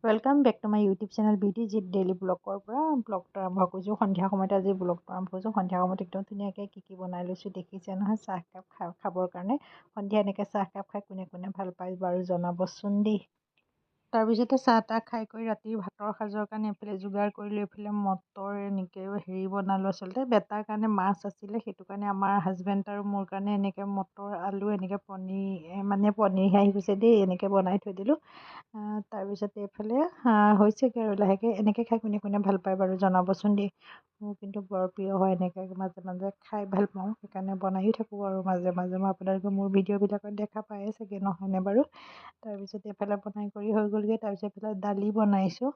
Welcome back to my YouTube channel beauty Jit daily ব্লগৰ পৰা ব্লগটো আৰম্ভ কৰিছোঁ। সন্ধিয়া সময়ত আজি ব্লগটো আৰম্ভ কৰিছোঁ। সন্ধিয়া সময়ত একদম ধুনীয়াকৈ কি বনাই লৈছোঁ দেখিছে নহয়, চাহকাপ খাবৰ কাৰণে। সন্ধিয়া এনেকৈ চাহকাপ খাই কোনে কোনে ভাল পায় বাৰু জনাবচোন দেই। তাৰপিছতে চাহ তাহ খাই কৰি ৰাতিৰ ভাতৰ সাজৰ কাৰণে এইফালে যোগাৰ কৰিলোঁ। এইফালে মটৰ এনেকৈ বনালোঁ। আচলতে বেটাৰ কাৰণে মাছ আছিলে, সেইটো কাৰণে আমাৰ হাজবেণ্ড আৰু মোৰ কাৰণে এনেকৈ মটৰ আলু এনেকৈ পনীৰহে আহি গৈছে দেই, এনেকৈ বনাই থৈ দিলোঁ। তাৰপিছতে এইফালে হৈছেগৈ আৰু লাহেকৈ। এনেকৈ খাই কোনে কোনে ভাল পায় বাৰু জনাবচোন দেই। মোৰ কিন্তু বৰ প্ৰিয় হয়, এনেকৈ মাজে মাজে খাই ভাল পাওঁ, সেইকাৰণে বনায়ো থাকোঁ আৰু মাজে মাজে। মই আপোনালোকে মোৰ ভিডিঅ'বিলাকত দেখা পায়ে চাগে, নহয়নে বাৰু। তাৰপিছত এইফালে বনাই কৰি হৈ গ'লগৈ। তাৰপিছত এইফালে দালি বনাইছোঁ।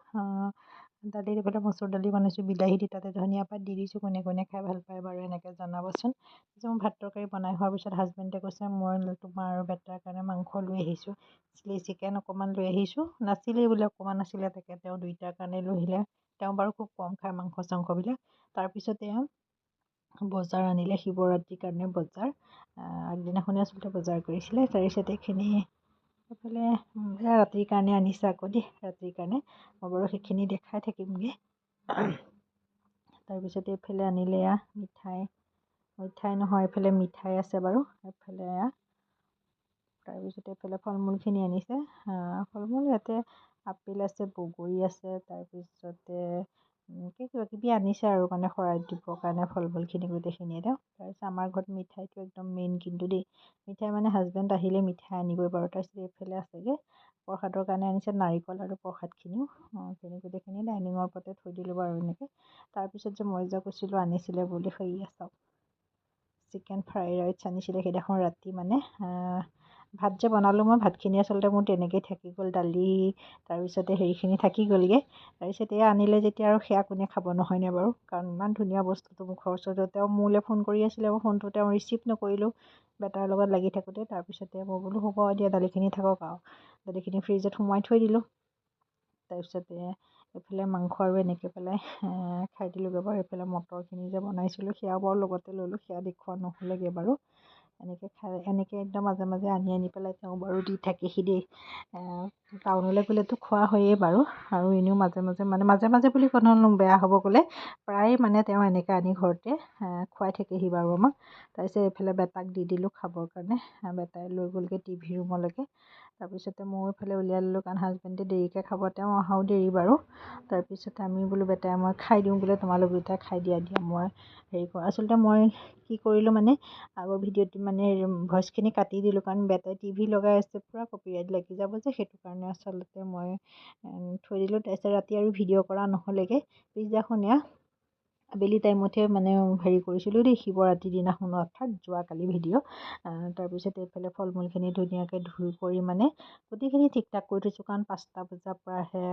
দালিত এইফালে মচুৰ দালি বনাইছোঁ, বিলাহী দি তাতে ধনিয়া পাত দি দিছোঁ। কোনে কোনে খাই ভাল পায় বাৰু এনেকৈ জনাবচোন। তাৰপিছত মোৰ ভাত তৰকাৰী বনাই হোৱাৰ পিছত হাজবেণ্ডে কৈছে মই তোমাৰ আৰু বেটাৰ কাৰণে মাংস লৈ আহিছোঁ। চিলি চিকেন অকণমান লৈ আহিছোঁ। নাছিলেই বোলে, অকণমান আছিলে, তাকে তেওঁ দুইটাৰ কাৰণে লৈ আহিলে। তেওঁ বাৰু খুব কম খায় মাংস চাংসবিলাক। তাৰপিছতে বজাৰ আনিলে, শিৱৰাত্ৰিৰ কাৰণে বজাৰ। আগদিনাখনে আচলতে বজাৰ কৰিছিলে। তাৰপিছতে এইখিনি এইফালে ৰাতিৰ কাৰণে আনিছে আকৌ দেই, ৰাতিৰ কাৰণে। মই বাৰু সেইখিনি দেখাই থাকিমগৈ। তাৰপিছতে এইফালে আনিলে মিঠাই নহয়, এইফালে মিঠাই আছে বাৰু। এইফালে তাৰপিছতে এইফালে ফল মূলখিনি আনিছে। ফল মূল ইয়াতে আপেল আছে, বগৰী আছে, তাৰপিছতে কিবা কিবি আনিছে আৰু শৰাইত দিবৰ কাৰণে ফল মূলখিনি গোটেইখিনিয়ে তেওঁ। তাৰপিছত আমাৰ ঘৰত মিঠাইটো একদম মেইন কিন্তু দেই। মিঠাই হাজবেণ্ড আহিলে মিঠাই আনিবই বাৰু। তাৰপিছত এইফালে আছেগৈ প্ৰসাদৰ কাৰণে আনিছে নাৰিকল আৰু প্ৰসাদখিনিও। সেইখিনি গোটেইখিনি ডাইনিঙৰ ওপৰতে থৈ দিলোঁ বাৰু এনেকৈ। তাৰপিছত যে মই যে কৈছিলোঁ আনিছিলে বুলি, সেয়া চাওক, চিকেন ফ্ৰাইড ৰাইচ আনিছিলে সেইদিনাখন ৰাতি। ভাত যে বনালোঁ মই, ভাতখিনি আচলতে মোৰ তেনেকৈয়ে থাকি গ'ল। দালি তাৰপিছতে হেৰিখিনি থাকি গ'লগৈ। তাৰপিছত এয়া আনিলে যেতিয়া আৰু সেয়া কোনে খাব, নহয়নে বাৰু। কাৰণ ইমান ধুনীয়া বস্তুটো মুখৰ ওচৰতে। তেওঁ মোলৈ ফোন কৰি আছিলে, মই ফোনটো তেওঁ ৰিচিভ নকৰিলোঁ বেটাৰ লগত লাগি থাকোঁতে। তাৰপিছতে মই বোলো হ'ব এতিয়া দালিখিনি থাকক আৰু, দালিখিনি ফ্ৰিজত সোমোৱাই থৈ দিলোঁ। তাৰপিছতে এইফালে মাংস আৰু এনেকৈ পেলাই খাই দিলোঁগৈ বাৰু। এইফালে মটৰখিনি যে বনাইছিলোঁ সেয়াও বাৰু লগতে ল'লোঁ, সেয়া দেখুওৱা নহ'লেগৈ বাৰু। এনেকৈ একদম মাজে মাজে আনি পেলাই তেওঁ বাৰু দি থাকেহি দেই। টাউনলৈ গ'লেতো খোৱা হয়েই বাৰু। আৰু এনেও মাজে মাজে বুলি ক'লেও বেয়া হ'ব গ'লে প্ৰায়ে তেওঁ এনেকৈ আনি ঘৰতে খুৱাই থাকেহি বাৰু আমাক। তাৰপিছত এইফালে বেটাক দি দিলোঁ খাবৰ কাৰণে। বেটাই লৈ গ'লগৈ টিভি ৰুমলৈকে। তাৰপিছতে ময়ো এইফালে উলিয়াই ল'লোঁ, কাৰণ হাজবেণ্ডে দেৰিকৈ খাব, তেওঁ অহাও দেৰি বাৰু। তাৰপিছতে আমি বোলো বেটাই মই খাই দিওঁ বোলে, তোমালোক দুয়োটাই খাই দিয়া মই হেৰি কৰোঁ। আচলতে মই কি কৰিলোঁ আগৰ ভিডিঅ'টো ভইচখিনি কাটি দিলোঁ, কাৰণ বেটাই টিভি লগাই আছে, পূৰা কপিৰাইট লাগি যাব যে, সেইটো কাৰণে আচলতে মই থৈ দিলোঁ। তাৰপিছত ৰাতি আৰু ভিডিঅ' কৰা নহ'লেগৈ। পিছদিনাখন আবেলি টাইমতহে হেৰি কৰিছিলোঁ দেই, শিৱৰাত্ৰিৰ দিনাখন, অৰ্থাৎ যোৱাকালি ভিডিঅ'। তাৰপিছতে এইফালে ফল মূলখিনি ধুনীয়াকৈ ধুই কৰি গোটেইখিনি ঠিক ঠাক কৰি থৈছোঁ, কাৰণ 5টা বজাৰ পৰাহে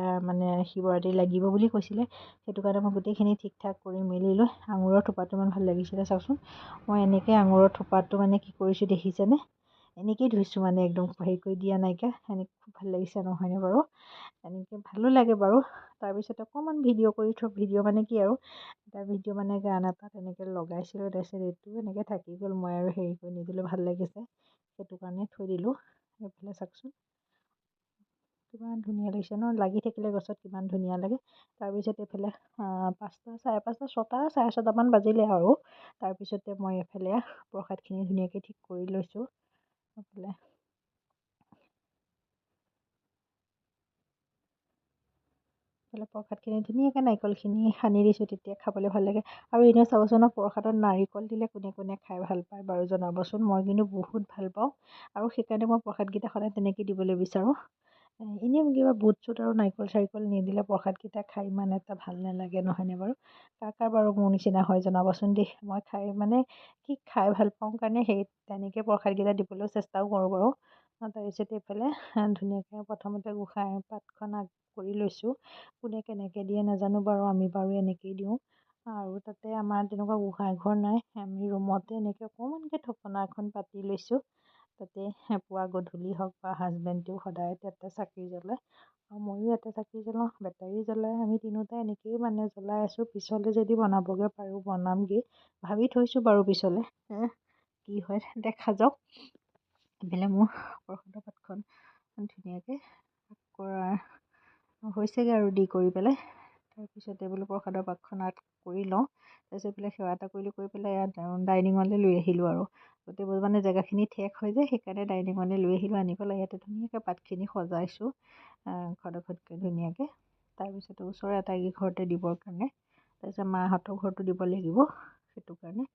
শিৱৰাত্ৰি লাগিব বুলি কৈছিলে। সেইটো কাৰণে মই গোটেইখিনি ঠিক ঠাক কৰি মেলি লৈ, আঙুৰৰ থোপাটো ইমান ভাল লাগিছিলে চাওকচোন। মই এনেকৈ আঙুৰৰ থোপাটো কি কৰিছোঁ দেখিছেনে, এনেকৈয়ে ধুইছোঁ, একদম হেৰি কৰি দিয়া নাইকিয়া। এনেকৈ খুব ভাল লাগিছে, নহয়নে বাৰু। এনেকৈ ভালো লাগে বাৰু। তাৰপিছত অকণমান ভিডিঅ' কৰি ভিডিঅ' কি আৰু এটা ভিডিঅ' গান এটা তেনেকৈ লগাইছিলোঁ। তাৰপিছত এইটো এনেকৈ থাকি গ'ল, মই আৰু হেৰি কৰি নিদিলোঁ, ভাল লাগিছে সেইটো কাৰণে থৈ দিলোঁ। এইফালে চাওকচোন কিমান ধুনীয়া লাগিছে ন, লাগি থাকিলে গছত কিমান ধুনীয়া লাগে। তাৰপিছত এইফালে 5টা, চাৰে 5টা, 6টা, চাৰে 6টামান বাজিলে আৰু। তাৰপিছতে মই এইফালে প্ৰসাদখিনি ধুনীয়াকৈ ঠিক কৰি লৈছোঁ। এইফালে প্ৰসাদখিনি ধুনীয়াকৈ নাৰিকলখিনি সানি দিছোঁ, তেতিয়া খাবলৈ ভাল লাগে। আৰু এনেও চাবচোন, প্ৰসাদত নাৰিকল দিলে কোনে কোনে খাই ভাল পায় বাৰু জনাবচোন। মই কিন্তু বহুত ভাল পাওঁ, আৰু সেইকাৰণে মই প্ৰসাদকেইটা সদায় তেনেকৈ দিবলৈ বিচাৰোঁ। এনেই কিবা বুট চুট আৰু নাৰিকল চাৰিকল নিদিলে প্ৰসাদকেইটা খাই ইমান এটা ভাল নালাগে, নহয়নে বাৰু। কাৰ বাৰু মোৰ নিচিনা হয় জনাবচোন দেই। মই খাই ভাল পাওঁ কাৰণে তেনেকৈ প্ৰসাদকেইটা দিবলৈও চেষ্টাও কৰোঁ বাৰু। তাৰপিছত এইফালে ধুনীয়াকৈ প্ৰথমতে গোঁসাই পাতখন কৰি লৈছোঁ। কোনে কেনেকৈ দিয়ে নাজানো বাৰু, আমি বাৰু এনেকৈয়ে দিওঁ। আৰু তাতে আমাৰ তেনেকুৱা গোঁসাই ঘৰ নাই, আমি ৰুমতে এনেকৈ অকণমানকৈ থাপনা এখন পাতি লৈছোঁ। তাতে পুৱা গধূলি হওক বা হাজবেণ্ডেও সদায় তাতে চাকি জ্বলায়, আৰু ময়ো ইয়াতে চাকি জ্বলাওঁ, বেটাৰী জ্বলাই, আমি তিনিওটাই এনেকৈয়ে জ্বলাই আছোঁ। পিছলৈ যদি বনাবগৈ পাৰোঁ বনামগৈ, ভাবি থৈছোঁ বাৰু পিছলৈ কি হয় দেখা যাওক। এইফালে মোৰ প্ৰসাদৰ পাতখন ধুনীয়াকৈ কৰা হৈছেগৈ আৰু দি কৰি পেলাই তাৰপিছতে বোলো প্ৰসাদৰ পাকখন আৰ্ট কৰি লওঁ। তাৰপিছত পেলাই সেৱা এটা কৰি পেলাই ইয়াত ডাইনিঙলৈ লৈ আহিলোঁ আৰু গোটেই মানে জেগাখিনি ঠেক হৈ যায়, সেইকাৰণে ডাইনিঙলৈ লৈ আহিলোঁ। আনি পেলাই ইয়াতে ধুনীয়াকৈ পাতখিনি সজাইছোঁ খদখদকৈ ধুনীয়াকৈ। তাৰপিছতে ওচৰৰ আটাইকেই ঘৰতে দিবৰ কাৰণে, তাৰপিছত মাহঁতৰ ঘৰতো দিব লাগিব, সেইটো কাৰণে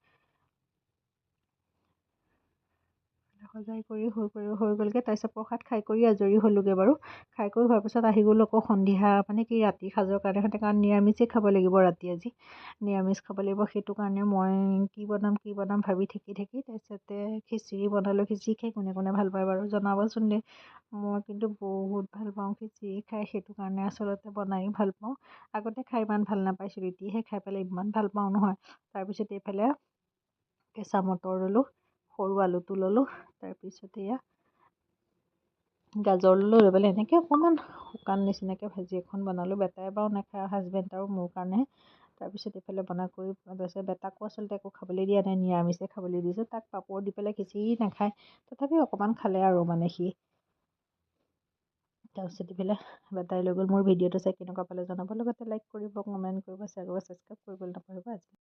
সজাই কৰি হৈ গ'লগৈ। তাৰপিছত প্ৰসাদ খাই কৰি আজৰি হ'লোগৈ বাৰু। খাই কৰি হোৱাৰ পিছত আহি গ'লোঁ আকৌ সন্ধিয়া মানে কি ৰাতি সাজৰ কাৰণে, কাৰণ নিৰামিষেই খাব লাগিব ৰাতি আজি, নিৰামিষ খাব লাগিব। সেইটো কাৰণে মই কি বনাম ভাবি থাকি তাৰপিছতে খিচিৰি বনালোঁ। খিচিৰি খাই কোনে কোনে ভাল পায় বাৰু জনাবচোন দেই। মই কিন্তু বহুত ভাল পাওঁ খিচিৰি খাই, সেইটো কাৰণে আচলতে বনায়ো ভাল পাওঁ। আগতে খাই ইমান ভাল নাপাইছিলোঁ, এতিয়াহে খাই পেলাই ইমান ভাল পাওঁ নহয়। তাৰপিছত এইফালে কেঁচা মটৰ ল'লোঁ, সৰু আলুটো ল'লোঁ, তাৰপিছতে এয়া গাজৰ লৈ পেলাই এনেকৈ অকণমান শুকান নিচিনাকৈ ভাজি এখন বনালোঁ। বেটাই বাৰু নাখায়, হাজবেণ্ড আৰু মোৰ কাৰণেহে। তাৰপিছত এইফালে বনাই কৰি তাৰপিছত বেটাকো আচলতে একো খাবলৈ দিয়া নাই, নিৰামিষে খাবলৈ দিছোঁ। তাক পাপৰ দি পেলাই খিচিৰি নাখায়, তথাপিও অকণমান খালে আৰু মানে সি। তাৰপিছত এইফালে বেটাই লৈ গ'ল। মোৰ ভিডিঅ'টো চাই কেনেকুৱা পালে জনাব, লগতে লাইক কৰিব, কমেণ্ট কৰিব, শ্বেয়াৰ কৰিব, ছাবস্ক্ৰাইব কৰিবলৈ নাপাহৰিব। আজি